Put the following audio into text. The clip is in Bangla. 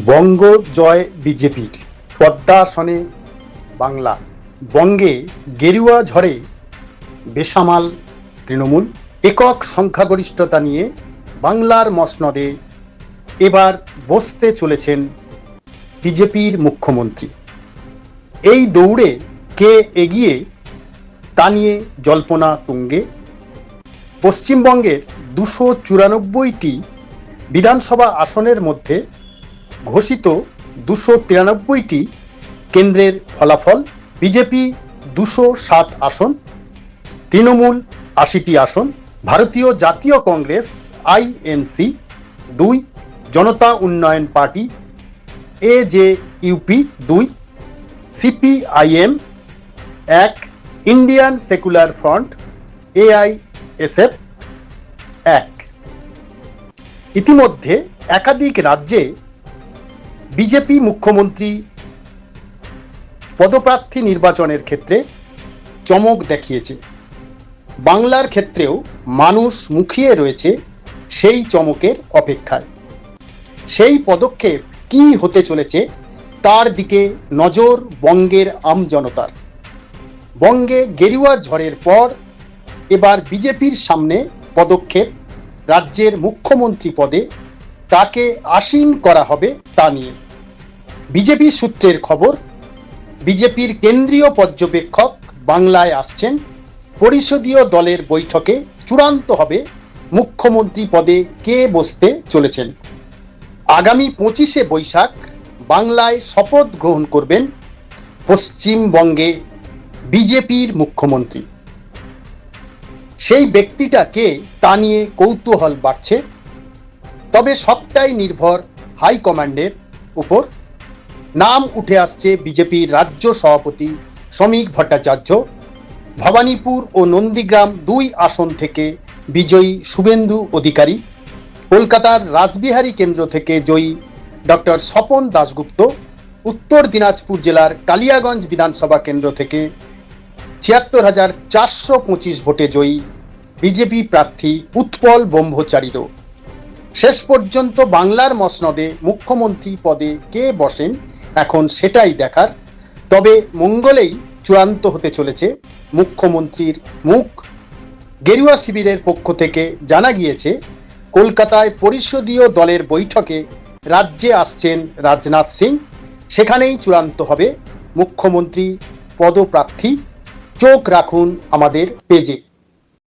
বঙ্গ জয় বিজেপির, পদ্মা আসনে বাংলা, বঙ্গে গেরুয়া ঝড়ে বেসামাল তৃণমূল, একক সংখ্যাগরিষ্ঠতা নিয়ে বাংলার মসনদে এবার বসতে চলেছেন বিজেপির মুখ্যমন্ত্রী। এই দৌড়ে কে এগিয়ে তা নিয়ে জল্পনা তুঙ্গে। পশ্চিমবঙ্গের 294টি বিধানসভা আসনের মধ্যে ঘোষিত 293টি কেন্দ্রের ফলাফল: বিজেপি 207 আসন, তৃণমূল 80টি আসন, ভারতীয় জাতীয় Congress INC 2, Janata Unnayan party AJUP 2, CPIM 1, Indian secular front AISF 1। ইতিমধ্যে একাধিক রাজ্যে বিজেপি মুখ্যমন্ত্রী পদপ্রার্থী নির্বাচনের ক্ষেত্রে চমক দেখিয়েছে। বাংলার ক্ষেত্রেও মানুষ মুখিয়ে রয়েছে সেই চমকের অপেক্ষায়। সেই পদক্ষেপ কি হতে চলেছে তার দিকে নজর বঙ্গের আমজনতার। বঙ্গে গেরুয়া ঝড়ের পর এবার বিজেপির সামনে পদক্ষেপ রাজ্যের মুখ্যমন্ত্রী পদে তাকে আসীন করা হবে তা নিয়ে। বিজেপি সূত্রের খবর, বিজেপির কেন্দ্রীয় পর্যবেক্ষক বাংলায় আসছেন। পরিষদীয় দলের বৈঠকে চূড়ান্ত হবে মুখ্যমন্ত্রী পদে কে বসতে চলেছেন। আগামী 25শে বৈশাখ বাংলায় শপথ গ্রহণ করবেন পশ্চিমবঙ্গে বিজেপির মুখ্যমন্ত্রী। সেই ব্যক্তিটা কে তা নিয়ে কৌতূহল বাড়ছে। তবে সবটাই নির্ভর হাইকমান্ডের উপর। নাম উঠে আসছে বিজেপির রাজ্য সভাপতি শ্রমিক ভট্টাচার্য, ভবানীপুর ও নন্দীগ্রাম 2 আসন থেকে বিজয়ী শুভেন্দু অধিকারী, কলকাতার রাসবিহারী কেন্দ্র থেকে জয়ী ডক্টর স্বপন দাশগুপ্ত, উত্তর দিনাজপুর জেলার কালিয়াগঞ্জ বিধানসভা কেন্দ্র থেকে ৭৬,৪২৫ ভোটে জয়ী বিজেপি প্রার্থী উৎপল ব্রহ্মচারীরও। শেষ পর্যন্ত বাংলার মসনদে মুখ্যমন্ত্রী পদে কে বসেন এখন সেটাই দেখার। তবে মঙ্গলেই চূড়ান্ত হতে চলেছে মুখ্যমন্ত্রীর মুখ। গেরুয়া শিবিরের পক্ষ থেকে জানা গিয়েছে, কলকাতায় পরিষদীয় দলের বৈঠকে রাজ্যে আসছেন রাজনাথ সিং। সেখানেই চূড়ান্ত হবে মুখ্যমন্ত্রী পদপ্রার্থী। চোখ রাখুন আমাদের পেজে।